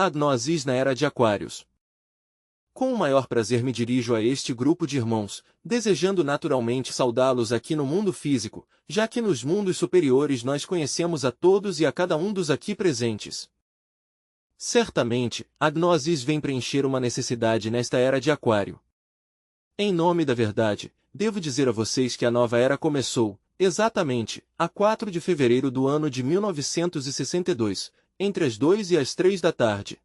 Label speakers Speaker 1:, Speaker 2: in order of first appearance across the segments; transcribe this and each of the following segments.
Speaker 1: Agnosis na Era de Aquários. Com o maior prazer me dirijo a este grupo de irmãos, desejando naturalmente saudá-los aqui no mundo físico, já que nos mundos superiores nós conhecemos a todos e a cada um dos aqui presentes. Certamente, a Gnosis vem preencher uma necessidade nesta Era de Aquário. Em nome da verdade, devo dizer a vocês que a nova era começou, exatamente, a 4 de fevereiro do ano de 1962, entre as 2 e as 3 da tarde.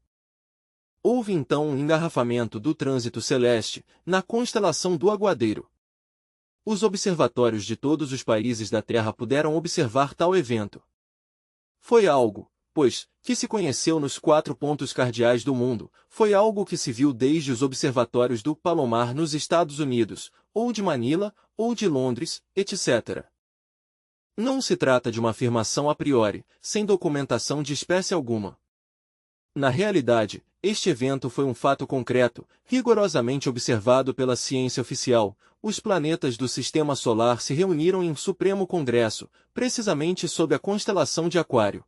Speaker 1: Houve então um engarrafamento do trânsito celeste, na constelação do Aguadeiro. Os observatórios de todos os países da Terra puderam observar tal evento. Foi algo, pois, que se conheceu nos 4 pontos cardeais do mundo, foi algo que se viu desde os observatórios do Palomar nos Estados Unidos, ou de Manila, ou de Londres, etc. Não se trata de uma afirmação a priori, sem documentação de espécie alguma. Na realidade, este evento foi um fato concreto, rigorosamente observado pela ciência oficial. Os planetas do Sistema Solar se reuniram em um Supremo Congresso, precisamente sob a constelação de Aquário.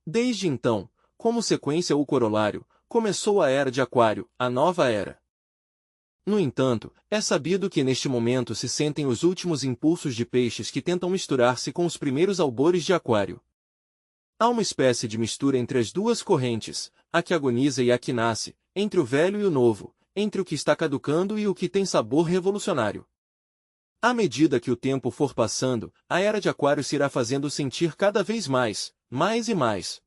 Speaker 1: Desde então, como sequência ou corolário, começou a Era de Aquário, a nova era. No entanto, é sabido que neste momento se sentem os últimos impulsos de peixes que tentam misturar-se com os primeiros albores de Aquário. Há uma espécie de mistura entre as duas correntes, a que agoniza e a que nasce, entre o velho e o novo, entre o que está caducando e o que tem sabor revolucionário. À medida que o tempo for passando, a Era de Aquário se irá fazendo sentir cada vez mais e mais.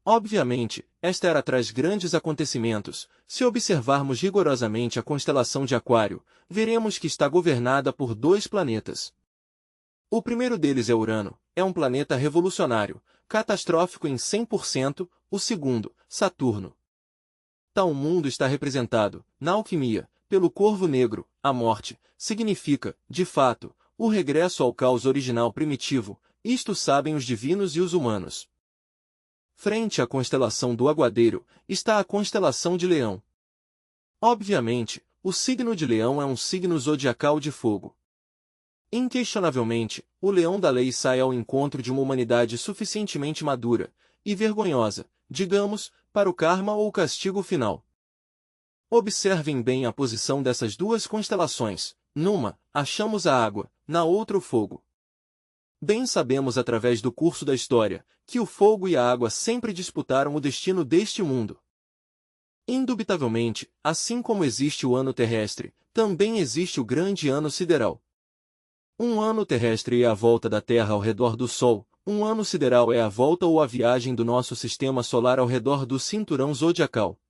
Speaker 1: Obviamente, esta era traz grandes acontecimentos. Se observarmos rigorosamente a constelação de Aquário, veremos que está governada por 2 planetas. O primeiro deles é Urano, é um planeta revolucionário, catastrófico em 100%, o segundo, Saturno. Tal mundo está representado, na alquimia, pelo corvo negro, a morte, significa, de fato, o regresso ao caos original primitivo, isto sabem os divinos e os humanos. Frente à constelação do Aguadeiro, está a constelação de Leão. Obviamente, o signo de Leão é um signo zodiacal de fogo. Inquestionavelmente, o leão da lei sai ao encontro de uma humanidade suficientemente madura e vergonhosa, digamos, para o karma ou o castigo final. Observem bem a posição dessas 2 constelações. Numa, achamos a água, na outra o fogo. Bem sabemos através do curso da história, que o fogo e a água sempre disputaram o destino deste mundo. Indubitavelmente, assim como existe o ano terrestre, também existe o grande ano sideral. Um ano terrestre é a volta da Terra ao redor do Sol, um ano sideral é a volta ou a viagem do nosso sistema solar ao redor do cinturão zodiacal.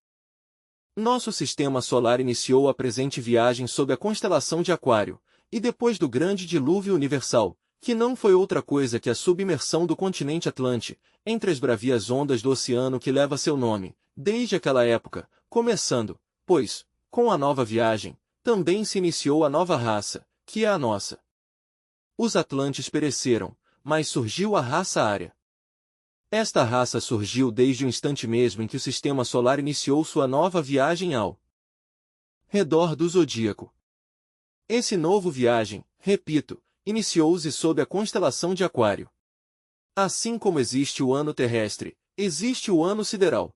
Speaker 1: Nosso sistema solar iniciou a presente viagem sob a constelação de Aquário, e depois do grande dilúvio universal, que não foi outra coisa que a submersão do continente Atlântico, entre as bravias ondas do oceano que leva seu nome, desde aquela época, começando, pois, com a nova viagem, também se iniciou a nova raça, que é a nossa. Os Atlantes pereceram, mas surgiu a raça ária. Esta raça surgiu desde o instante mesmo em que o Sistema Solar iniciou sua nova viagem ao redor do zodíaco. Esse novo viagem, repito, iniciou-se sob a constelação de Aquário. Assim como existe o ano terrestre, existe o ano sideral.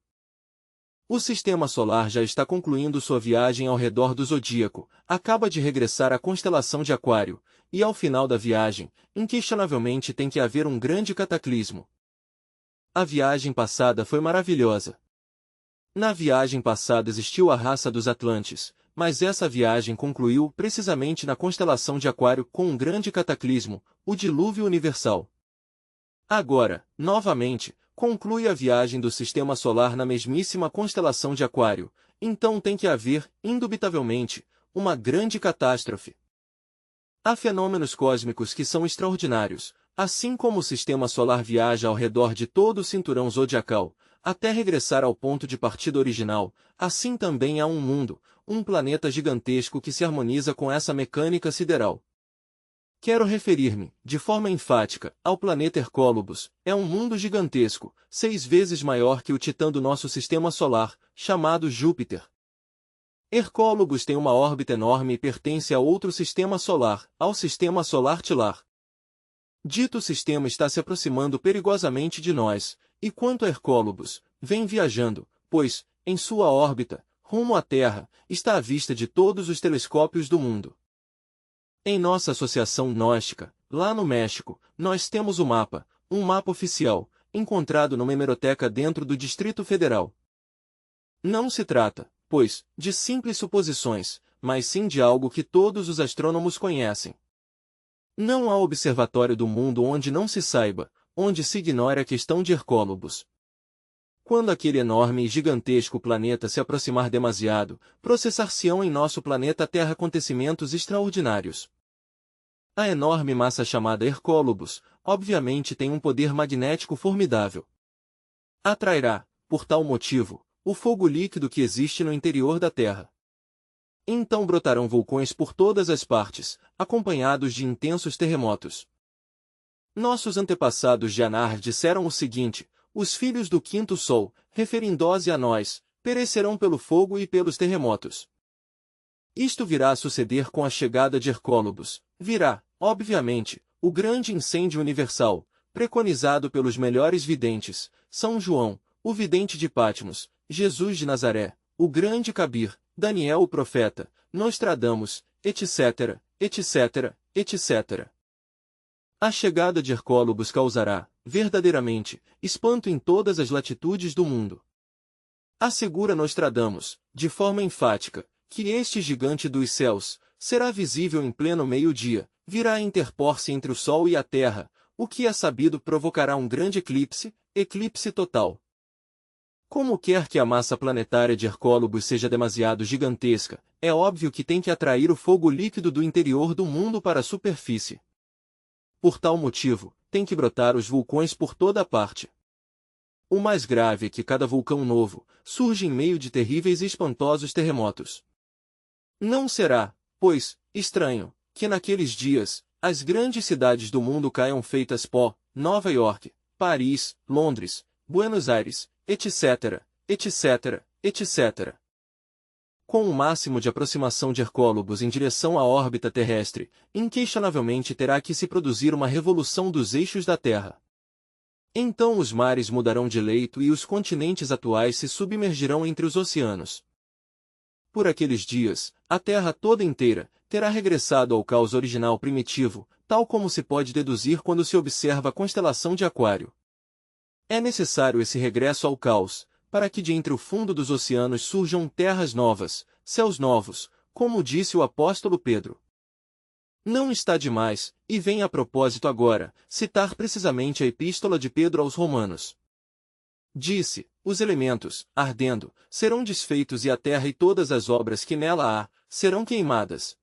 Speaker 1: O Sistema Solar já está concluindo sua viagem ao redor do zodíaco, acaba de regressar à constelação de Aquário, e ao final da viagem, inquestionavelmente tem que haver um grande cataclismo. A viagem passada foi maravilhosa. Na viagem passada existiu a raça dos Atlantes, mas essa viagem concluiu precisamente na constelação de Aquário com um grande cataclismo, o dilúvio universal. Agora, novamente, conclui a viagem do Sistema Solar na mesmíssima constelação de Aquário, então tem que haver, indubitavelmente, uma grande catástrofe. Há fenômenos cósmicos que são extraordinários, assim como o Sistema Solar viaja ao redor de todo o cinturão zodiacal, até regressar ao ponto de partida original, assim também há um mundo, um planeta gigantesco que se harmoniza com essa mecânica sideral. Quero referir-me, de forma enfática, ao planeta Hercólubus. É um mundo gigantesco, 6 vezes maior que o Titã do nosso Sistema Solar, chamado Júpiter. Hercólubus tem uma órbita enorme e pertence a outro sistema solar, ao Sistema Solar Tilar. Dito sistema está se aproximando perigosamente de nós, e quanto a Hercólubus, vem viajando, pois, em sua órbita, rumo à Terra, está à vista de todos os telescópios do mundo. Em nossa associação gnóstica, lá no México, nós temos um mapa oficial, encontrado numa hemeroteca dentro do Distrito Federal. Não se trata, pois, de simples suposições, mas sim de algo que todos os astrônomos conhecem. Não há observatório do mundo onde não se saiba, onde se ignore a questão de Hercólobos. Quando aquele enorme e gigantesco planeta se aproximar demasiado, processar-se-ão em nosso planeta Terra acontecimentos extraordinários. A enorme massa chamada Hercólobos, obviamente tem um poder magnético formidável. Atrairá, por tal motivo, o fogo líquido que existe no interior da Terra. Então brotarão vulcões por todas as partes, acompanhados de intensos terremotos. Nossos antepassados de Anar disseram o seguinte: os filhos do quinto sol, referindo-se a nós, perecerão pelo fogo e pelos terremotos. Isto virá a suceder com a chegada de Hercólobos. Virá, obviamente, o grande incêndio universal, preconizado pelos melhores videntes, São João, o vidente de Patmos, Jesus de Nazaré, o grande Cabir, Daniel o profeta, Nostradamus, etc., etc., etc. A chegada de Hercólobos causará, verdadeiramente, espanto em todas as latitudes do mundo. Assegura Nostradamus, de forma enfática, que este gigante dos céus será visível em pleno meio-dia, virá a interpor-se entre o Sol e a Terra, o que é sabido provocará um grande eclipse total. Como quer que a massa planetária de Hercólobos seja demasiado gigantesca, é óbvio que tem que atrair o fogo líquido do interior do mundo para a superfície. Por tal motivo, tem que brotar os vulcões por toda parte. O mais grave é que cada vulcão novo surge em meio de terríveis e espantosos terremotos. Não será, pois, estranho, que naqueles dias, as grandes cidades do mundo caiam feitas pó, Nova York, Paris, Londres, Buenos Aires, etc., etc., etc. Com o máximo de aproximação de Hercólobos em direção à órbita terrestre, inquestionavelmente terá que se produzir uma revolução dos eixos da Terra. Então os mares mudarão de leito e os continentes atuais se submergirão entre os oceanos. Por aqueles dias, a Terra toda inteira terá regressado ao caos original primitivo, tal como se pode deduzir quando se observa a constelação de Aquário. É necessário esse regresso ao caos, para que de entre o fundo dos oceanos surjam terras novas, céus novos, como disse o apóstolo Pedro. Não está demais, e vem a propósito agora, citar precisamente a epístola de Pedro aos Romanos. Disse: os elementos, ardendo, serão desfeitos e a terra e todas as obras que nela há, serão queimadas.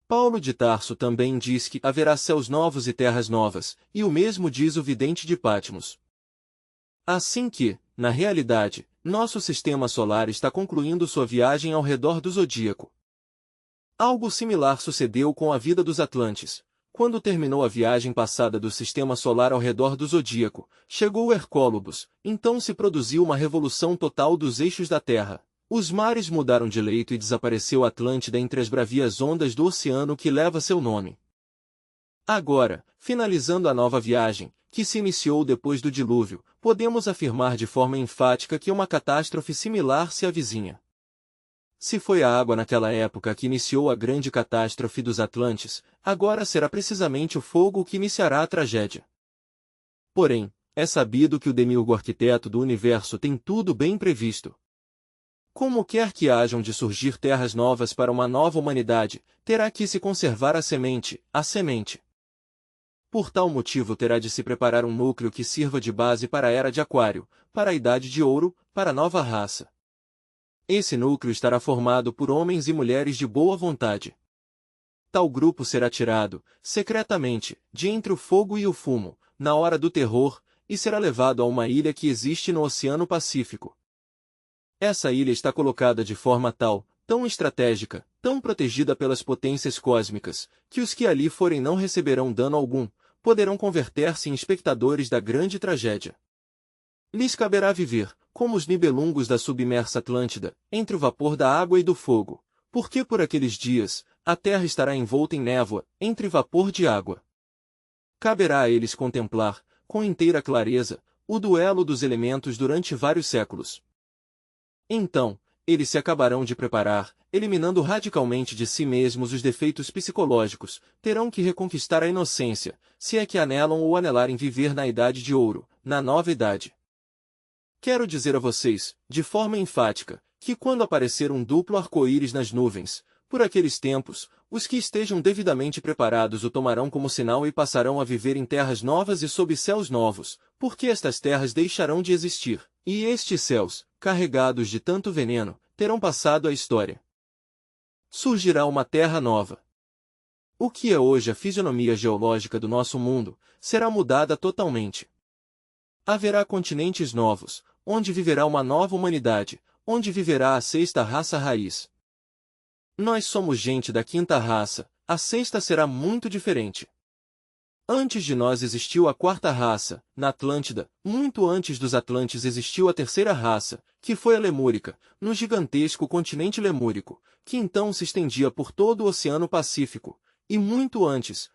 Speaker 1: Paulo de Tarso também diz que haverá céus novos e terras novas, e o mesmo diz o vidente de Patmos. Assim que, na realidade, nosso sistema solar está concluindo sua viagem ao redor do zodíaco. Algo similar sucedeu com a vida dos Atlantes. Quando terminou a viagem passada do sistema solar ao redor do zodíaco, chegou Hercólobos, então se produziu uma revolução total dos eixos da Terra. Os mares mudaram de leito e desapareceu Atlântida entre as bravias ondas do oceano que leva seu nome. Agora, finalizando a nova viagem, que se iniciou depois do dilúvio, podemos afirmar de forma enfática que uma catástrofe similar se avizinha. Se foi a água naquela época que iniciou a grande catástrofe dos Atlantes, agora será precisamente o fogo que iniciará a tragédia. Porém, é sabido que o demiurgo arquiteto do universo tem tudo bem previsto. Como quer que hajam de surgir terras novas para uma nova humanidade, terá que se conservar a semente. Por tal motivo terá de se preparar um núcleo que sirva de base para a Era de Aquário, para a Idade de Ouro, para a nova raça. Esse núcleo estará formado por homens e mulheres de boa vontade. Tal grupo será tirado, secretamente, de entre o fogo e o fumo, na hora do terror, e será levado a uma ilha que existe no Oceano Pacífico. Essa ilha está colocada de forma tal, tão estratégica, tão protegida pelas potências cósmicas, que os que ali forem não receberão dano algum, poderão converter-se em espectadores da grande tragédia. Lhes caberá viver, como os nibelungos da submersa Atlântida, entre o vapor da água e do fogo, porque por aqueles dias, a terra estará envolta em névoa, entre vapor de água. Caberá a eles contemplar, com inteira clareza, o duelo dos elementos durante vários séculos. Então, eles se acabarão de preparar, eliminando radicalmente de si mesmos os defeitos psicológicos, terão que reconquistar a inocência, se é que anelam ou anelarem viver na Idade de Ouro, na Nova Idade. Quero dizer a vocês, de forma enfática, que quando aparecer um duplo arco-íris nas nuvens, por aqueles tempos, os que estejam devidamente preparados o tomarão como sinal e passarão a viver em terras novas e sob céus novos, porque estas terras deixarão de existir, e estes céus, carregados de tanto veneno, terão passado à história. Surgirá uma terra nova. O que é hoje a fisionomia geológica do nosso mundo, será mudada totalmente. Haverá continentes novos, onde viverá uma nova humanidade, onde viverá a sexta raça raiz. Nós somos gente da quinta raça, a sexta será muito diferente. Antes de nós existiu a quarta raça, na Atlântida, muito antes dos Atlantes existiu a terceira raça, que foi a Lemúrica, no gigantesco continente Lemúrico, que então se estendia por todo o Oceano Pacífico, e muito antes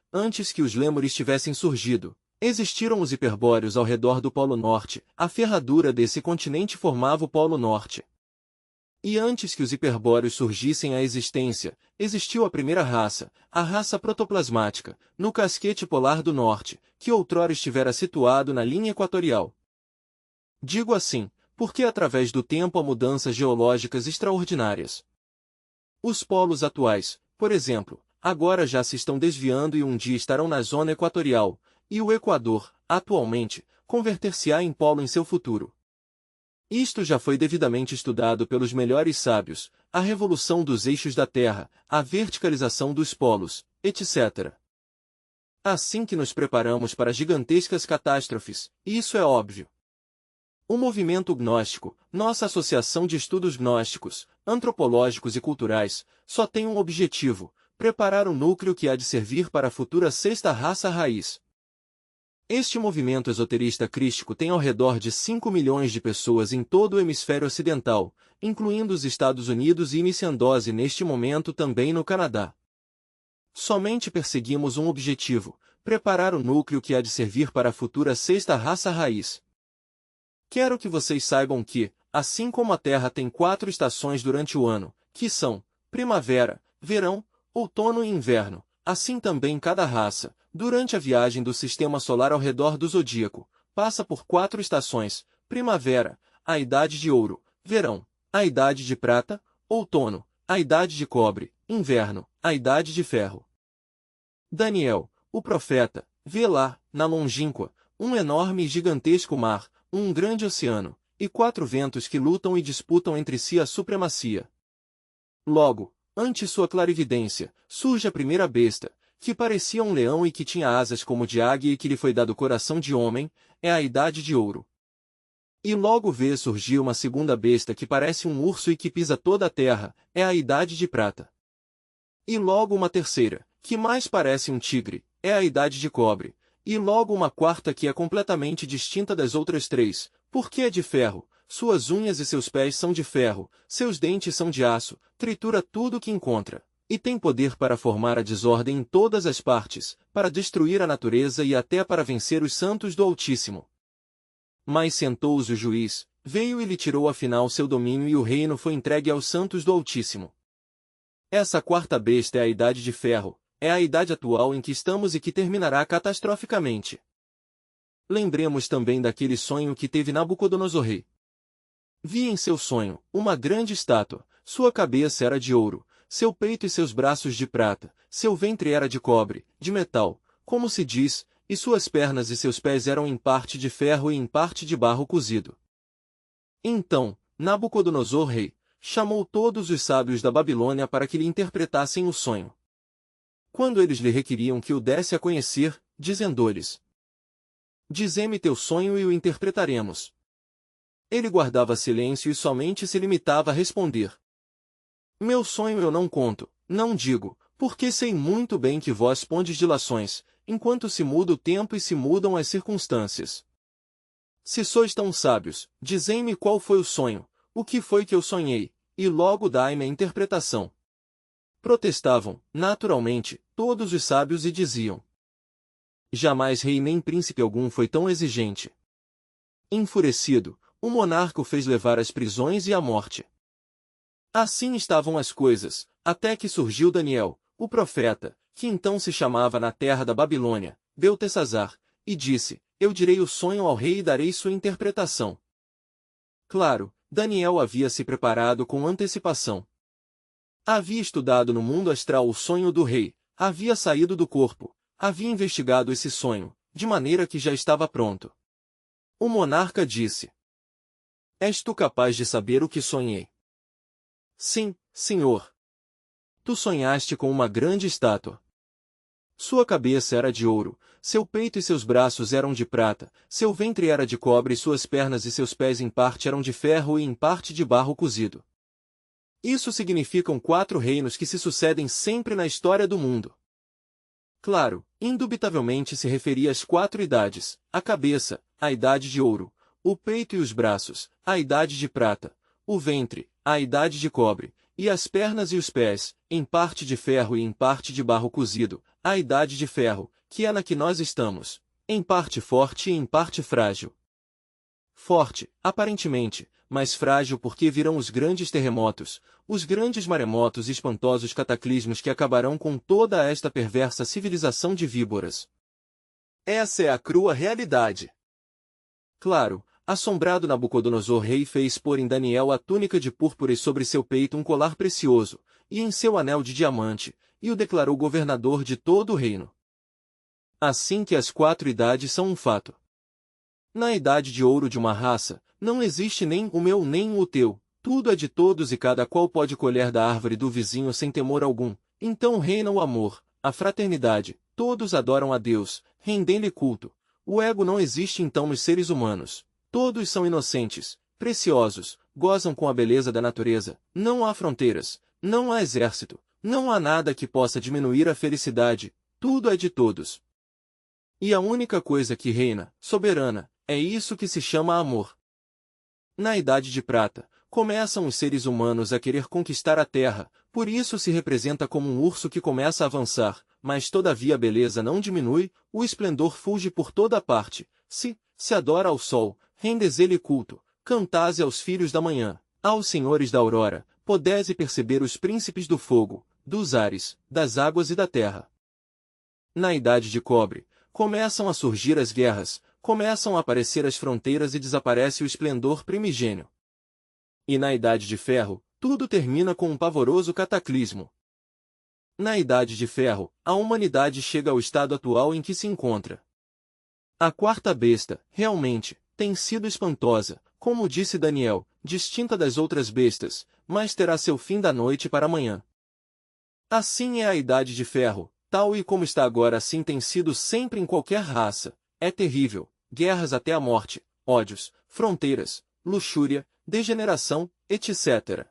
Speaker 1: que os Lêmures tivessem surgido, existiram os Hiperbóreos ao redor do Polo Norte, a ferradura desse continente formava o Polo Norte. E antes que os hiperbóreos surgissem à existência, existiu a primeira raça, a raça protoplasmática, no casquete polar do norte, que outrora estivera situado na linha equatorial. Digo assim, porque através do tempo há mudanças geológicas extraordinárias. Os polos atuais, por exemplo, agora já se estão desviando e um dia estarão na zona equatorial, e o Equador, atualmente, converter-se-á em polo em seu futuro. Isto já foi devidamente estudado pelos melhores sábios, a revolução dos eixos da Terra, a verticalização dos polos, etc. Assim que nos preparamos para gigantescas catástrofes, isso é óbvio. O movimento gnóstico, nossa associação de estudos gnósticos, antropológicos e culturais, só tem um objetivo: preparar o núcleo que há de servir para a futura sexta raça raiz. Este movimento esoterista crístico tem ao redor de 5 milhões de pessoas em todo o hemisfério ocidental, incluindo os Estados Unidos e iniciando-se neste momento também no Canadá. Somente perseguimos um objetivo: preparar o núcleo que há de servir para a futura sexta raça raiz. Quero que vocês saibam que, assim como a Terra tem 4 estações durante o ano, que são primavera, verão, outono e inverno, assim também cada raça, durante a viagem do sistema solar ao redor do zodíaco, passa por 4 estações: primavera, a idade de ouro; verão, a idade de prata; outono, a idade de cobre; inverno, a idade de ferro. Daniel, o profeta, vê lá, na longínqua, um enorme e gigantesco mar, um grande oceano, e 4 ventos que lutam e disputam entre si a supremacia. Logo, ante sua clarividência, surge a primeira besta, que parecia um leão e que tinha asas como de águia e que lhe foi dado coração de homem, é a idade de ouro. E logo vê surgir uma segunda besta que parece um urso e que pisa toda a terra, é a idade de prata. E logo uma terceira, que mais parece um tigre, é a idade de cobre. E logo uma quarta que é completamente distinta das outras 3, porque é de ferro, suas unhas e seus pés são de ferro, seus dentes são de aço, tritura tudo o que encontra. E tem poder para formar a desordem em todas as partes, para destruir a natureza e até para vencer os santos do Altíssimo. Mas sentou-se o juiz, veio e lhe tirou afinal seu domínio e o reino foi entregue aos santos do Altíssimo. Essa quarta besta é a idade de ferro, é a idade atual em que estamos e que terminará catastroficamente. Lembremos também daquele sonho que teve Nabucodonosor rei. Vi em seu sonho uma grande estátua, sua cabeça era de ouro, seu peito e seus braços de prata, seu ventre era de cobre, de metal, como se diz, e suas pernas e seus pés eram em parte de ferro e em parte de barro cozido. Então, Nabucodonosor rei chamou todos os sábios da Babilônia para que lhe interpretassem o sonho. Quando eles lhe requeriam que o desse a conhecer, dizendo-lhes: Dize-me teu sonho e o interpretaremos. Ele guardava silêncio e somente se limitava a responder: Meu sonho eu não conto, não digo, porque sei muito bem que vós pondes dilações, enquanto se muda o tempo e se mudam as circunstâncias. Se sois tão sábios, dizei-me qual foi o sonho, o que foi que eu sonhei, e logo dai-me a interpretação. Protestavam, naturalmente, todos os sábios e diziam: Jamais rei nem príncipe algum foi tão exigente. Enfurecido, o monarca o fez levar às prisões e à morte. Assim estavam as coisas, até que surgiu Daniel, o profeta, que então se chamava na terra da Babilônia, Beltesazar, e disse: Eu direi o sonho ao rei e darei sua interpretação. Claro, Daniel havia se preparado com antecipação. Havia estudado no mundo astral o sonho do rei, havia saído do corpo, havia investigado esse sonho, de maneira que já estava pronto. O monarca disse: És tu capaz de saber o que sonhei? Sim, senhor. Tu sonhaste com uma grande estátua. Sua cabeça era de ouro, seu peito e seus braços eram de prata, seu ventre era de cobre e suas pernas e seus pés em parte eram de ferro e em parte de barro cozido. Isso significam 4 reinos que se sucedem sempre na história do mundo. Claro, indubitavelmente se referia às 4 idades: a cabeça, a idade de ouro; o peito e os braços, a idade de prata; o ventre, a idade de cobre; e as pernas e os pés, em parte de ferro e em parte de barro cozido, a idade de ferro, que é na que nós estamos, em parte forte e em parte frágil. Forte, aparentemente, mas frágil porque virão os grandes terremotos, os grandes maremotos e espantosos cataclismos que acabarão com toda esta perversa civilização de víboras. Essa é a crua realidade. Claro, assombrado Nabucodonosor rei fez pôr em Daniel a túnica de púrpura e sobre seu peito um colar precioso, e em seu anel de diamante, e o declarou governador de todo o reino. Assim que as 4 idades são um fato. Na idade de ouro de uma raça, não existe nem o meu nem o teu, tudo é de todos e cada qual pode colher da árvore do vizinho sem temor algum. Então reina o amor, a fraternidade, todos adoram a Deus, rendem-lhe culto. O ego não existe então nos seres humanos. Todos são inocentes, preciosos, gozam com a beleza da natureza, não há fronteiras, não há exército, não há nada que possa diminuir a felicidade, tudo é de todos. E a única coisa que reina, soberana, é isso que se chama amor. Na Idade de Prata, começam os seres humanos a querer conquistar a Terra, por isso se representa como um urso que começa a avançar, mas todavia a beleza não diminui, o esplendor fulge por toda parte, se adora ao sol, rendes-lhe culto, cantase aos filhos da manhã, aos senhores da aurora, podese perceber os príncipes do fogo, dos ares, das águas e da terra. Na Idade de Cobre, começam a surgir as guerras, começam a aparecer as fronteiras e desaparece o esplendor primigênio. E na Idade de Ferro, tudo termina com um pavoroso cataclismo. Na Idade de Ferro, a humanidade chega ao estado atual em que se encontra. A 4ª besta, realmente, tem sido espantosa, como disse Daniel, distinta das outras bestas, mas terá seu fim da noite para amanhã. Assim é a Idade de Ferro, tal e como está agora assim tem sido sempre em qualquer raça. É terrível, guerras até a morte, ódios, fronteiras, luxúria, degeneração, etc.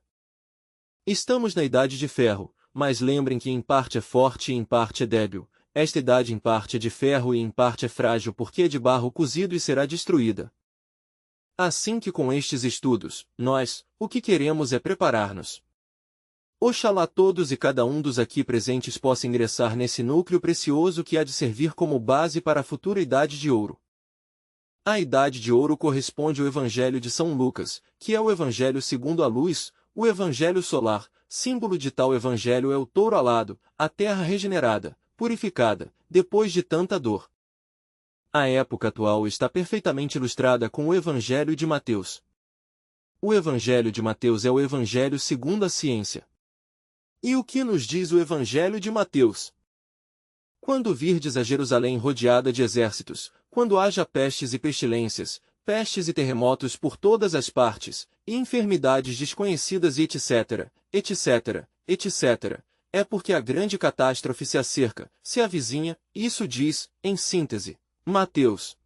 Speaker 1: Estamos na Idade de Ferro, mas lembrem que em parte é forte e em parte é débil. Esta idade em parte é de ferro e em parte é frágil porque é de barro cozido e será destruída. Assim que com estes estudos, nós, o que queremos é preparar-nos. Oxalá todos e cada um dos aqui presentes possa ingressar nesse núcleo precioso que há de servir como base para a futura Idade de Ouro. A Idade de Ouro corresponde ao Evangelho de São Lucas, que é o Evangelho segundo a luz, o Evangelho solar. Símbolo de tal Evangelho é o touro alado, a terra regenerada, purificada, depois de tanta dor. A época atual está perfeitamente ilustrada com o Evangelho de Mateus. O Evangelho de Mateus é o Evangelho segundo a ciência. E o que nos diz o Evangelho de Mateus? Quando virdes a Jerusalém rodeada de exércitos, quando haja pestes e pestilências, pestes e terremotos por todas as partes, e enfermidades desconhecidas e etc., etc., etc., é porque a grande catástrofe se acerca, se avizinha, isso diz, em síntese, Mateus.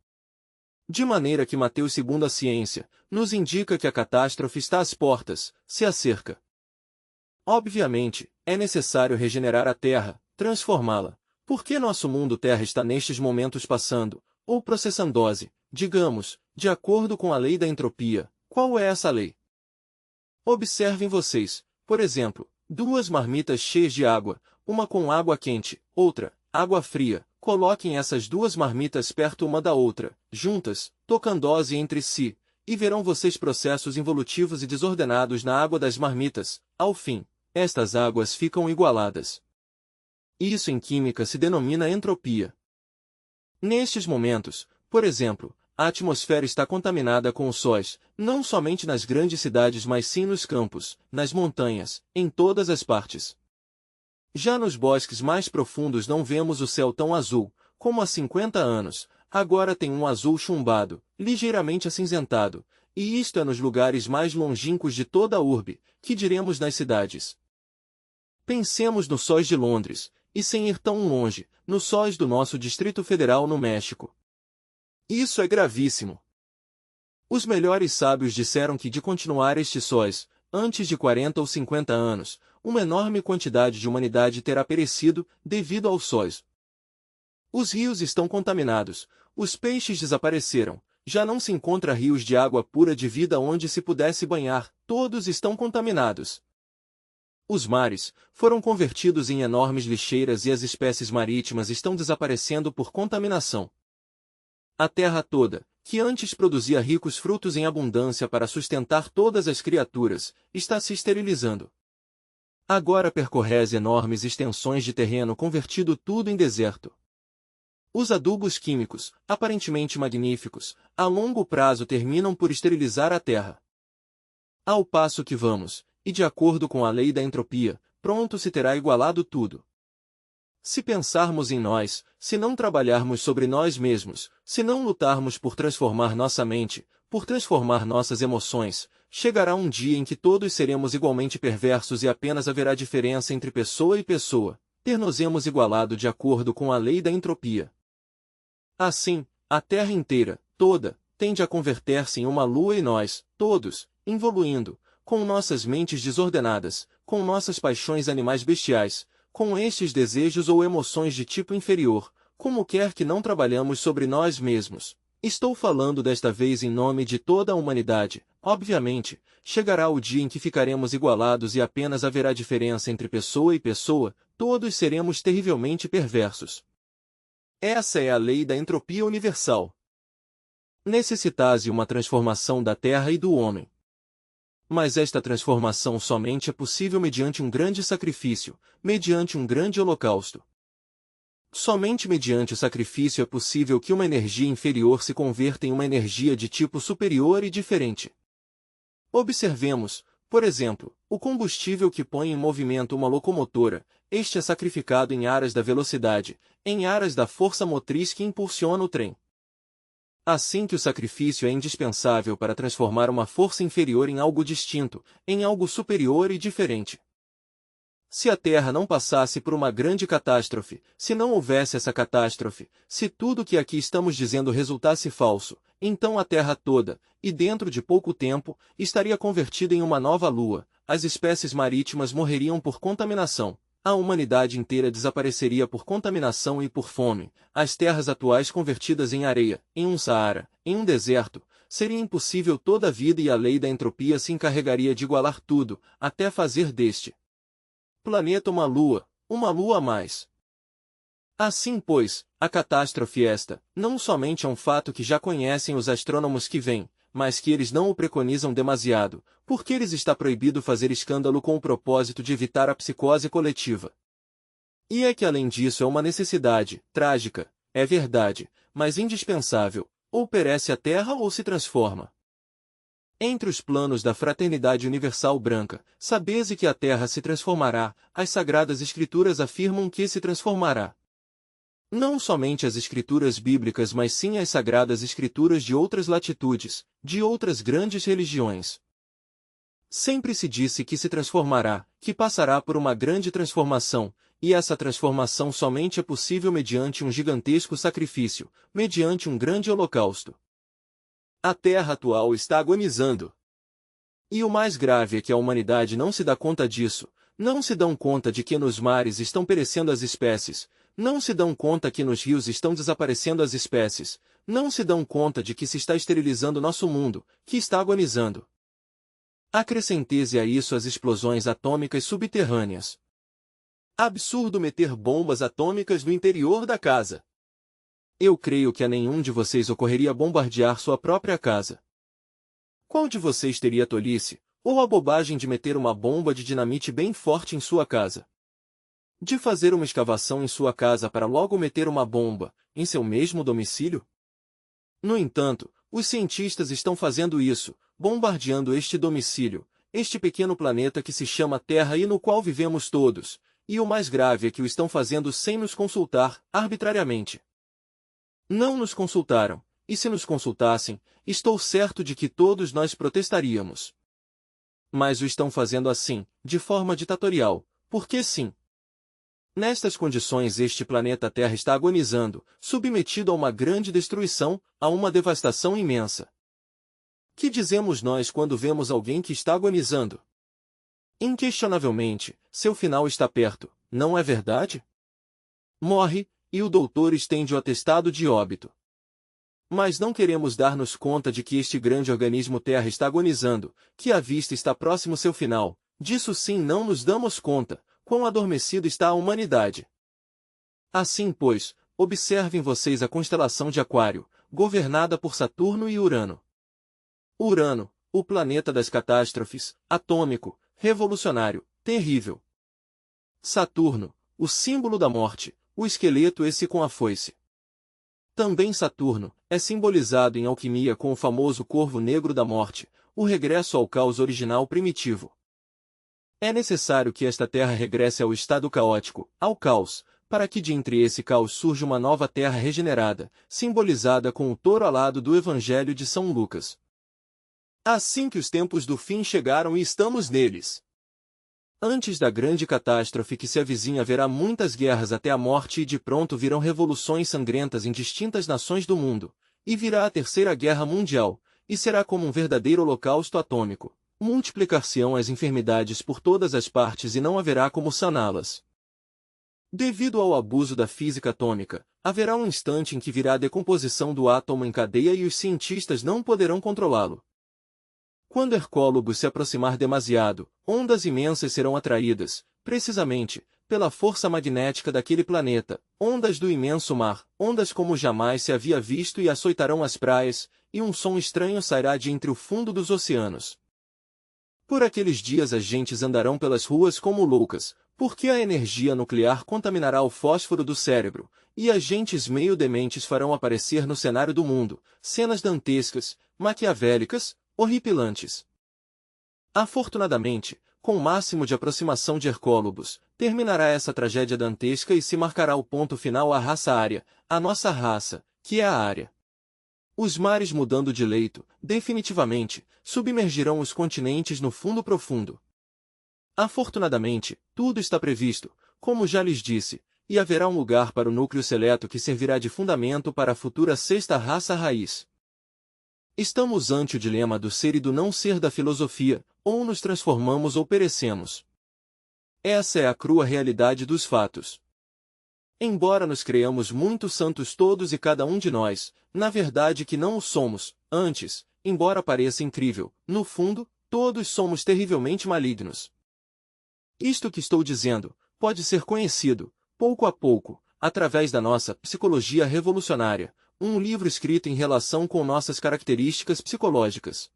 Speaker 1: De maneira que Mateus segundo a ciência, nos indica que a catástrofe está às portas, se acerca. Obviamente, é necessário regenerar a Terra, transformá-la. Porque nosso mundo Terra está nestes momentos passando, ou processandose, digamos, de acordo com a lei da entropia. Qual é essa lei? Observem vocês, por exemplo, 2 marmitas cheias de água, uma com água quente, outra, água fria, Coloquem essas duas marmitas perto uma da outra, juntas, tocando-se entre si, e verão vocês processos involutivos e desordenados na água das marmitas. Ao fim, estas águas ficam igualadas. Isso em química se denomina entropia. Nestes momentos, por exemplo, a atmosfera está contaminada com o sóis, não somente nas grandes cidades mas sim nos campos, nas montanhas, em todas as partes. Já nos bosques mais profundos não vemos o céu tão azul, como há 50 anos, agora tem um azul chumbado, ligeiramente acinzentado, e isto é nos lugares mais longínquos de toda a urbe, que diremos nas cidades. Pensemos no sóis de Londres, e sem ir tão longe, no sóis do nosso Distrito Federal no México. Isso é gravíssimo. Os melhores sábios disseram que de continuar este sóis, antes de 40 ou 50 anos, uma enorme quantidade de humanidade terá perecido devido ao sóis. Os rios estão contaminados, os peixes desapareceram, já não se encontra rios de água pura de vida onde se pudesse banhar, todos estão contaminados. Os mares foram convertidos em enormes lixeiras e as espécies marítimas estão desaparecendo por contaminação. A terra toda, que antes produzia ricos frutos em abundância para sustentar todas as criaturas, está se esterilizando. Agora percorrese enormes extensões de terreno convertido tudo em deserto. Os adubos químicos, aparentemente magníficos, a longo prazo terminam por esterilizar a terra. Ao passo que vamos, e de acordo com a lei da entropia, pronto se terá igualado tudo. Se pensarmos em nós, se não trabalharmos sobre nós mesmos, se não lutarmos por transformar nossa mente, por transformar nossas emoções, chegará um dia em que todos seremos igualmente perversos e apenas haverá diferença entre pessoa e pessoa, ter-nos-emos igualado de acordo com a lei da entropia. Assim, a Terra inteira, toda, tende a converter-se em uma lua e nós, todos, evoluindo, com nossas mentes desordenadas, com nossas paixões animais bestiais, com estes desejos ou emoções de tipo inferior, como quer que não trabalhamos sobre nós mesmos. Estou falando desta vez em nome de toda a humanidade. Obviamente, chegará o dia em que ficaremos igualados e apenas haverá diferença entre pessoa e pessoa, todos seremos terrivelmente perversos. Essa é a lei da entropia universal. Necessitase uma transformação da Terra e do homem. Mas esta transformação somente é possível mediante um grande sacrifício, mediante um grande holocausto. Somente mediante o sacrifício é possível que uma energia inferior se converta em uma energia de tipo superior e diferente. Observemos, por exemplo, o combustível que põe em movimento uma locomotora. Este é sacrificado em aras da velocidade, em aras da força motriz que impulsiona o trem. Assim que o sacrifício é indispensável para transformar uma força inferior em algo distinto, em algo superior e diferente. Se a Terra não passasse por uma grande catástrofe, se não houvesse essa catástrofe, se tudo o que aqui estamos dizendo resultasse falso, então a Terra toda, e dentro de pouco tempo, estaria convertida em uma nova Lua, as espécies marítimas morreriam por contaminação. A humanidade inteira desapareceria por contaminação e por fome, as terras atuais convertidas em areia, em um Saara, em um deserto, seria impossível toda a vida e a lei da entropia se encarregaria de igualar tudo, até fazer deste planeta uma lua a mais. Assim pois, a catástrofe esta, não somente é um fato que já conhecem os astrônomos que vêm, mas que eles não o preconizam demasiado, porque lhes está proibido fazer escândalo com o propósito de evitar a psicose coletiva. E é que além disso é uma necessidade, trágica, é verdade, mas indispensável, ou perece a Terra ou se transforma. Entre os planos da fraternidade universal branca, sabese que a Terra se transformará, as sagradas escrituras afirmam que se transformará. Não somente as escrituras bíblicas mas sim as sagradas escrituras de outras latitudes, de outras grandes religiões. Sempre se disse que se transformará, que passará por uma grande transformação, e essa transformação somente é possível mediante um gigantesco sacrifício, mediante um grande holocausto. A Terra atual está agonizando. E o mais grave é que a humanidade não se dá conta disso, não se dão conta de que nos mares estão perecendo as espécies, não se dão conta que nos rios estão desaparecendo as espécies, não se dão conta de que se está esterilizando nosso mundo, que está agonizando. Acrescentese a isso as explosões atômicas subterrâneas. Absurdo meter bombas atômicas no interior da casa. Eu creio que a nenhum de vocês ocorreria bombardear sua própria casa. Qual de vocês teria a tolice, ou a bobagem de meter uma bomba de dinamite bem forte em sua casa? De fazer uma escavação em sua casa para logo meter uma bomba, em seu mesmo domicílio? No entanto, os cientistas estão fazendo isso, bombardeando este domicílio, este pequeno planeta que se chama Terra e no qual vivemos todos, e o mais grave é que o estão fazendo sem nos consultar, arbitrariamente. Não nos consultaram, e se nos consultassem, estou certo de que todos nós protestaríamos. Mas o estão fazendo assim, de forma ditatorial, porque sim. Nestas condições este planeta Terra está agonizando, submetido a uma grande destruição, a uma devastação imensa. Que dizemos nós quando vemos alguém que está agonizando? Inquestionavelmente, seu final está perto, não é verdade? Morre, e o doutor estende o atestado de óbito. Mas não queremos dar-nos conta de que este grande organismo Terra está agonizando, que a vista está próximo seu final, disso sim não nos damos conta, quão adormecida está a humanidade. Assim pois, observem vocês a constelação de Aquário, governada por Saturno e Urano. Urano, o planeta das catástrofes, atômico, revolucionário, terrível. Saturno, o símbolo da morte, o esqueleto esse com a foice. Também Saturno é simbolizado em alquimia com o famoso corvo negro da morte, o regresso ao caos original primitivo. É necessário que esta Terra regresse ao estado caótico, ao caos, para que de entre esse caos surja uma nova Terra regenerada, simbolizada com o touro alado do Evangelho de São Lucas. Assim que os tempos do fim chegaram e estamos neles. Antes da grande catástrofe que se avizinha haverá muitas guerras até a morte e de pronto virão revoluções sangrentas em distintas nações do mundo, e virá a Terceira Guerra Mundial, e será como um verdadeiro holocausto atômico. Multiplicar-se-ão as enfermidades por todas as partes e não haverá como saná-las. Devido ao abuso da física atômica, haverá um instante em que virá a decomposição do átomo em cadeia e os cientistas não poderão controlá-lo. Quando Hercólogos se aproximar demasiado, ondas imensas serão atraídas, precisamente, pela força magnética daquele planeta, ondas do imenso mar, ondas como jamais se havia visto e açoitarão as praias, e um som estranho sairá de entre o fundo dos oceanos. Por aqueles dias as gentes andarão pelas ruas como loucas, porque a energia nuclear contaminará o fósforo do cérebro, e as gentes meio dementes farão aparecer no cenário do mundo, cenas dantescas, maquiavélicas, horripilantes. Afortunadamente, com o máximo de aproximação de Hercólogos, terminará essa tragédia dantesca e se marcará o ponto final à raça ária, a nossa raça, que é a área. Os mares mudando de leito, definitivamente, submergirão os continentes no fundo profundo. Afortunadamente, tudo está previsto, como já lhes disse, e haverá um lugar para o núcleo seleto que servirá de fundamento para a futura sexta raça raiz. Estamos ante o dilema do ser e do não ser da filosofia, ou nos transformamos ou perecemos. Essa é a crua realidade dos fatos. Embora nos creamos muito santos todos e cada um de nós, na verdade que não o somos, antes, embora pareça incrível, no fundo, todos somos terrivelmente malignos. Isto que estou dizendo, pode ser conhecido, pouco a pouco, através da nossa psicologia revolucionária, um livro escrito em relação com nossas características psicológicas.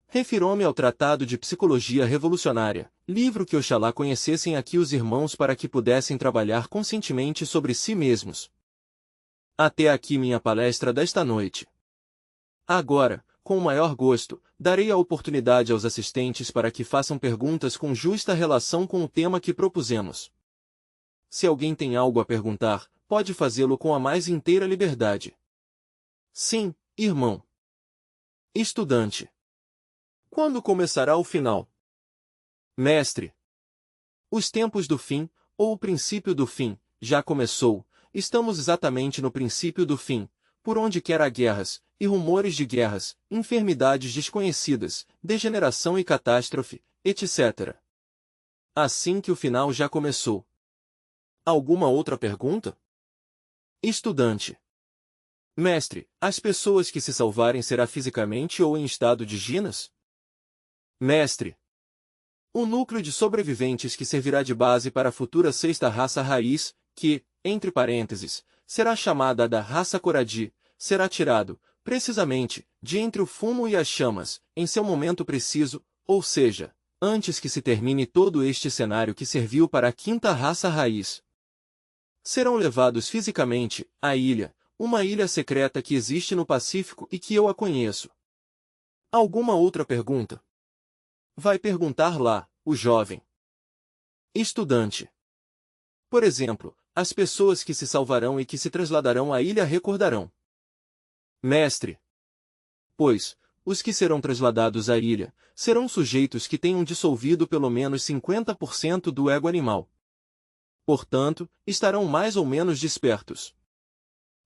Speaker 1: Refiro-me ao Tratado de Psicologia Revolucionária, livro que oxalá conhecessem aqui os irmãos para que pudessem trabalhar conscientemente sobre si mesmos. Até aqui minha palestra desta noite. Agora, com o maior gosto, darei a oportunidade aos assistentes para que façam perguntas com justa relação com o tema que propusemos. Se alguém tem algo a perguntar, pode fazê-lo com a mais inteira liberdade. Sim, irmão. Estudante. Quando começará o final? Mestre. Os tempos do fim, ou o princípio do fim, já começou, estamos exatamente no princípio do fim, por onde quer há guerras, e rumores de guerras, enfermidades desconhecidas, degeneração e catástrofe, etc. Assim que o final já começou. Alguma outra pergunta? Estudante. Mestre, as pessoas que se salvarem será fisicamente ou em estado de ginas? Mestre. O núcleo de sobreviventes que servirá de base para a futura sexta raça raiz, que, entre parênteses, será chamada da raça Coradi, será tirado, precisamente, de entre o fumo e as chamas, em seu momento preciso, ou seja, antes que se termine todo este cenário que serviu para a quinta raça raiz. Serão levados fisicamente à ilha, uma ilha secreta que existe no Pacífico e que eu a conheço. Alguma outra pergunta? Vai perguntar lá, o jovem estudante. Por exemplo, as pessoas que se salvarão e que se trasladarão à ilha recordarão. Mestre. Pois, os que serão trasladados à ilha, serão sujeitos que tenham dissolvido pelo menos 50% do ego animal. Portanto, estarão mais ou menos despertos.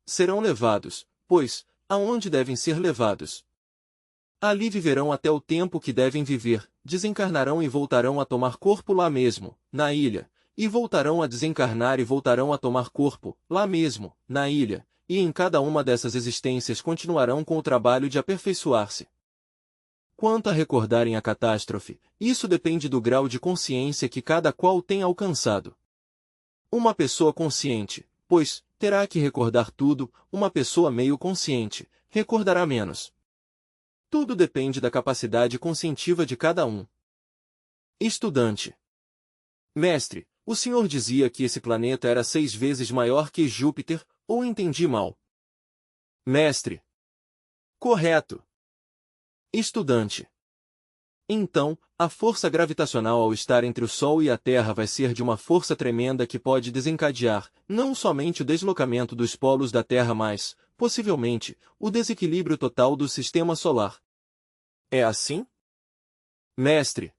Speaker 1: Serão levados, pois, aonde devem ser levados? Ali viverão até o tempo que devem viver, desencarnarão e voltarão a tomar corpo lá mesmo, na ilha, e voltarão a desencarnar e voltarão a tomar corpo, lá mesmo, na ilha, e em cada uma dessas existências continuarão com o trabalho de aperfeiçoar-se. Quanto a recordarem a catástrofe, isso depende do grau de consciência que cada qual tem alcançado. Uma pessoa consciente, pois, terá que recordar tudo, uma pessoa meio consciente, recordará menos. Tudo depende da capacidade conscientiva de cada um. Estudante. Mestre, o senhor dizia que esse planeta era 6 vezes maior que Júpiter, ou entendi mal? Mestre. Correto. Estudante. Então, a força gravitacional ao estar entre o Sol e a Terra vai ser de uma força tremenda que pode desencadear, não somente o deslocamento dos polos da Terra mas, possivelmente, o desequilíbrio total do Sistema Solar. É assim? Mestre.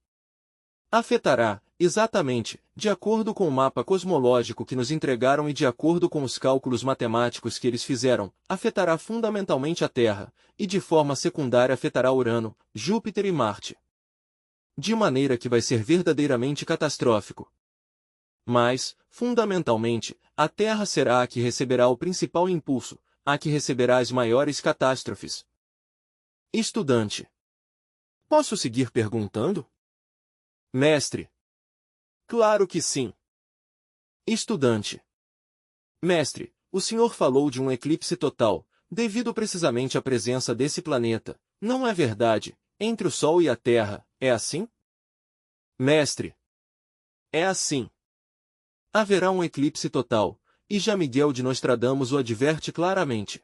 Speaker 1: Afetará, exatamente, de acordo com o mapa cosmológico que nos entregaram e de acordo com os cálculos matemáticos que eles fizeram, afetará fundamentalmente a Terra, e de forma secundária afetará Urano, Júpiter e Marte. De maneira que vai ser verdadeiramente catastrófico. Mas, fundamentalmente, a Terra será a que receberá o principal impulso, a que receberá as maiores catástrofes. Estudante. Posso seguir perguntando? Mestre. Claro que sim. Estudante. Mestre, o senhor falou de um eclipse total, devido precisamente à presença desse planeta, não é verdade, entre o Sol e a Terra, é assim? Mestre. É assim. Haverá um eclipse total, e já Miguel de Nostradamus o adverte claramente.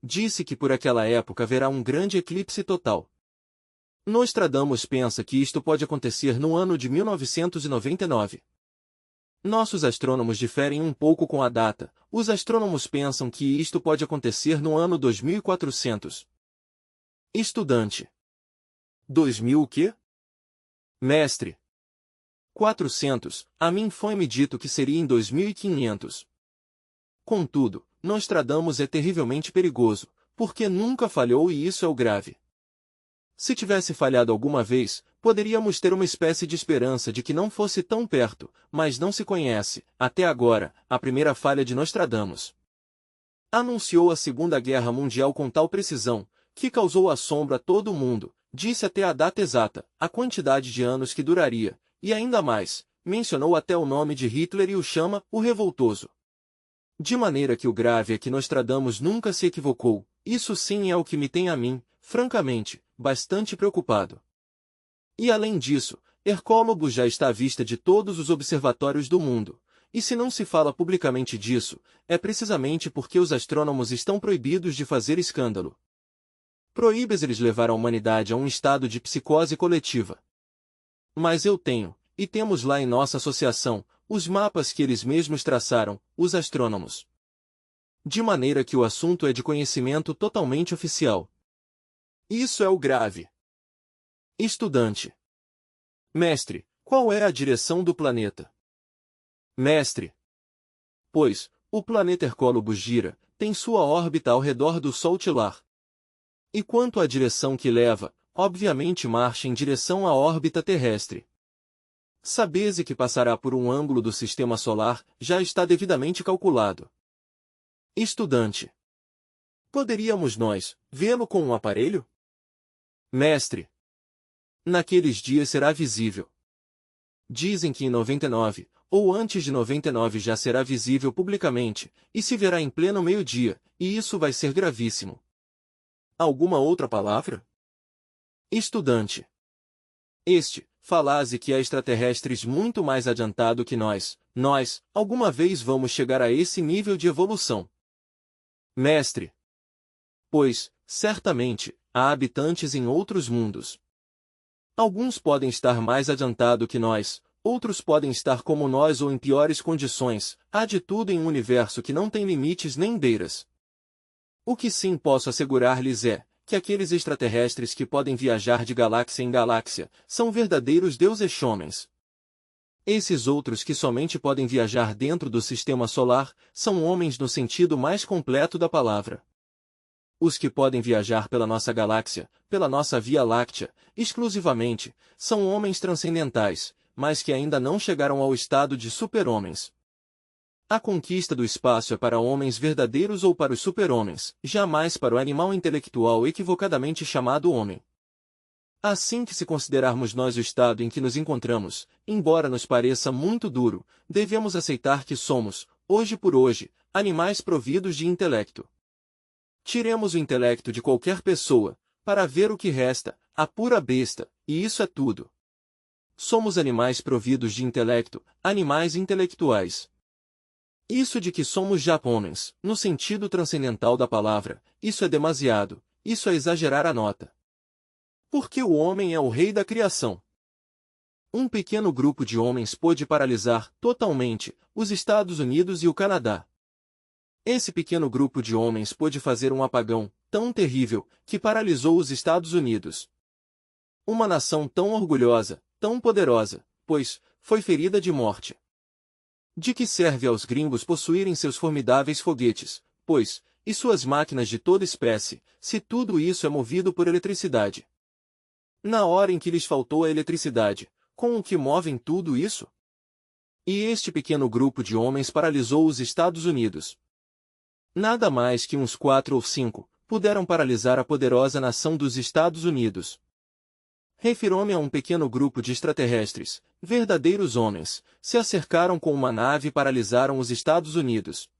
Speaker 1: Disse que por aquela época haverá um grande eclipse total. Nostradamus pensa que isto pode acontecer no ano de 1999. Nossos astrônomos diferem um pouco com a data, os astrônomos pensam que isto pode acontecer no ano 2400. Estudante. 2000 o quê? Mestre. 400, a mim foi-me dito que seria em 2500. Contudo, Nostradamus é terrivelmente perigoso, porque nunca falhou e isso é o grave. Se tivesse falhado alguma vez, poderíamos ter uma espécie de esperança de que não fosse tão perto, mas não se conhece, até agora, a primeira falha de Nostradamus. Anunciou a Segunda Guerra Mundial com tal precisão, que causou assombro a todo mundo, disse até a data exata, a quantidade de anos que duraria, e ainda mais, mencionou até o nome de Hitler e o chama o Revoltoso. De maneira que o grave é que Nostradamus nunca se equivocou, isso sim é o que me tem a mim, francamente, bastante preocupado. E além disso, Hercólogos já está à vista de todos os observatórios do mundo, e se não se fala publicamente disso, é precisamente porque os astrônomos estão proibidos de fazer escândalo. Proíbes eles levar a humanidade a um estado de psicose coletiva. Mas eu tenho, e temos lá em nossa associação, os mapas que eles mesmos traçaram, os astrônomos. De maneira que o assunto é de conhecimento totalmente oficial. Isso é o grave. Estudante. Mestre, qual é a direção do planeta? Mestre. Pois, o planeta Hercólogos gira, tem sua órbita ao redor do Sol Tilar. E quanto à direção que leva, obviamente marcha em direção à órbita terrestre. Sabese que passará por um ângulo do Sistema Solar, já está devidamente calculado. Estudante. Poderíamos nós vê-lo com um aparelho? Mestre. Naqueles dias será visível. Dizem que em 99, ou antes de 99 já será visível publicamente, e se verá em pleno meio-dia, e isso vai ser gravíssimo. Alguma outra palavra? Estudante. Falaze que há extraterrestres muito mais adiantado que nós, alguma vez vamos chegar a esse nível de evolução. Mestre. Pois, certamente, há habitantes em outros mundos. Alguns podem estar mais adiantado que nós, outros podem estar como nós ou em piores condições, há de tudo em um universo que não tem limites nem beiras. O que sim posso assegurar-lhes é, que aqueles extraterrestres que podem viajar de galáxia em galáxia, são verdadeiros deuses-homens. Esses outros que somente podem viajar dentro do sistema solar, são homens no sentido mais completo da palavra. Os que podem viajar pela nossa galáxia, pela nossa Via Láctea, exclusivamente, são homens transcendentais, mas que ainda não chegaram ao estado de super-homens. A conquista do espaço é para homens verdadeiros ou para os super-homens, jamais para o animal intelectual equivocadamente chamado homem. Assim que se considerarmos nós o estado em que nos encontramos, embora nos pareça muito duro, devemos aceitar que somos, hoje por hoje, animais providos de intelecto. Tiremos o intelecto de qualquer pessoa, para ver o que resta, a pura besta, e isso é tudo. Somos animais providos de intelecto, animais intelectuais. Isso de que somos já homens, no sentido transcendental da palavra, isso é demasiado, isso é exagerar a nota. Porque o homem é o rei da criação. Um pequeno grupo de homens pôde paralisar, totalmente, os Estados Unidos e o Canadá. Esse pequeno grupo de homens pôde fazer um apagão, tão terrível, que paralisou os Estados Unidos. Uma nação tão orgulhosa, tão poderosa, pois, foi ferida de morte. De que serve aos gringos possuírem seus formidáveis foguetes, pois, e suas máquinas de toda espécie, se tudo isso é movido por eletricidade? Na hora em que lhes faltou a eletricidade, com o que movem tudo isso? E este pequeno grupo de homens paralisou os Estados Unidos. Nada mais que uns 4 ou 5, puderam paralisar a poderosa nação dos Estados Unidos. Refiro-me a um pequeno grupo de extraterrestres, verdadeiros homens, se acercaram com uma nave e paralisaram os Estados Unidos.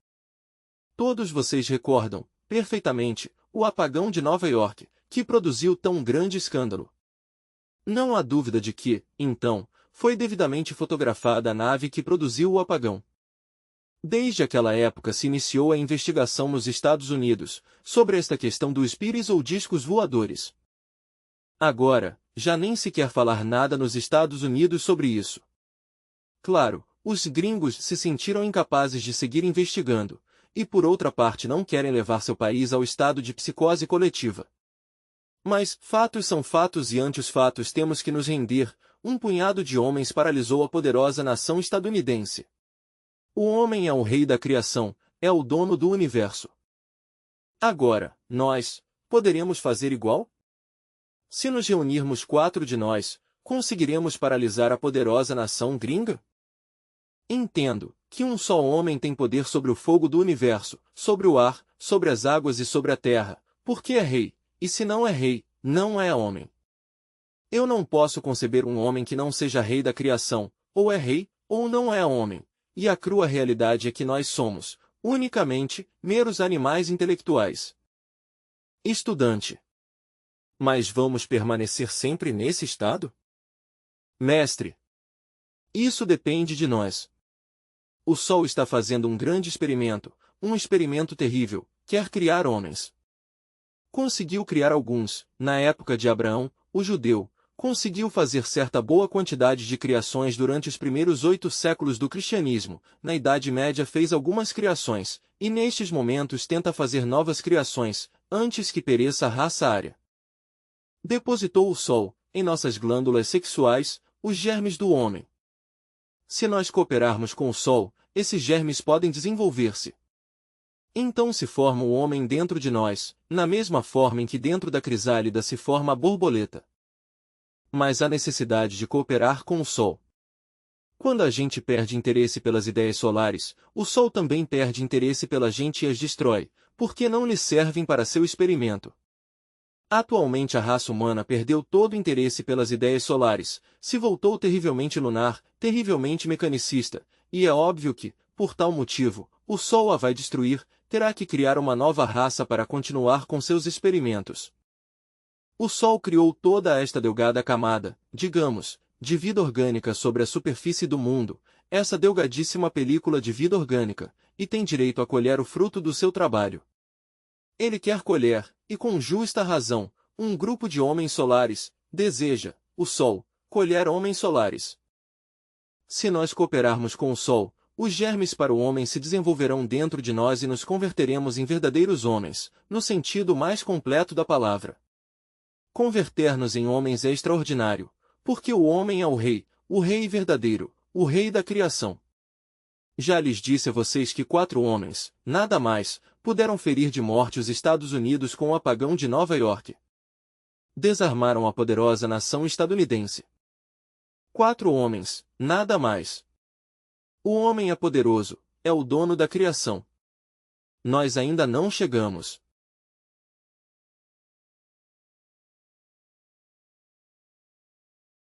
Speaker 1: Todos vocês recordam, perfeitamente, o apagão de Nova York, que produziu tão grande escândalo. Não há dúvida de que, então, foi devidamente fotografada a nave que produziu o apagão. Desde aquela época se iniciou a investigação nos Estados Unidos, sobre esta questão dos pires ou discos voadores. Agora, já nem se quer falar nada nos Estados Unidos sobre isso. Claro, os gringos se sentiram incapazes de seguir investigando, e por outra parte não querem levar seu país ao estado de psicose coletiva. Mas, fatos são fatos e ante os fatos temos que nos render, um punhado de homens paralisou a poderosa nação estadunidense. O homem é o rei da criação, é o dono do universo. Agora, nós, poderemos fazer igual? Se nos reunirmos 4 de nós, conseguiremos paralisar a poderosa nação gringa? Entendo que um só homem tem poder sobre o fogo do universo, sobre o ar, sobre as águas e sobre a terra, porque é rei, e se não é rei, não é homem. Eu não posso conceber um homem que não seja rei da criação, ou é rei, ou não é homem, e a crua realidade é que nós somos, unicamente, meros animais intelectuais. Estudante. Mas vamos permanecer sempre nesse estado? Mestre. Isso depende de nós. O Sol está fazendo um grande experimento, um experimento terrível, quer criar homens. Conseguiu criar alguns, na época de Abraão, o judeu, conseguiu fazer certa boa quantidade de criações durante os primeiros 8 séculos do cristianismo, na Idade Média fez algumas criações, e nestes momentos tenta fazer novas criações, antes que pereça a raça ária. Depositou o Sol, em nossas glândulas sexuais, os germes do homem. Se nós cooperarmos com o Sol, esses germes podem desenvolver-se. Então se forma o homem dentro de nós, na mesma forma em que dentro da crisálida se forma a borboleta. Mas há necessidade de cooperar com o Sol. Quando a gente perde interesse pelas ideias solares, o Sol também perde interesse pela gente e as destrói, porque não lhe servem para seu experimento. Atualmente a raça humana perdeu todo o interesse pelas ideias solares, se voltou terrivelmente lunar, terrivelmente mecanicista, e é óbvio que, por tal motivo, o Sol a vai destruir, terá que criar uma nova raça para continuar com seus experimentos. O Sol criou toda esta delgada camada, digamos, de vida orgânica sobre a superfície do mundo, essa delgadíssima película de vida orgânica, e tem direito a colher o fruto do seu trabalho. Ele quer colher, e com justa razão, um grupo de homens solares, deseja, o Sol, colher homens solares. Se nós cooperarmos com o Sol, os germes para o homem se desenvolverão dentro de nós e nos converteremos em verdadeiros homens, no sentido mais completo da palavra. Converter-nos em homens é extraordinário, porque o homem é o rei verdadeiro, o rei da criação. Já lhes disse a vocês que 4 homens, nada mais, puderam ferir de morte os Estados Unidos com o apagão de Nova York. Desarmaram a poderosa nação estadunidense. 4 homens, nada mais. O homem é poderoso, é o dono da criação. Nós ainda não chegamos.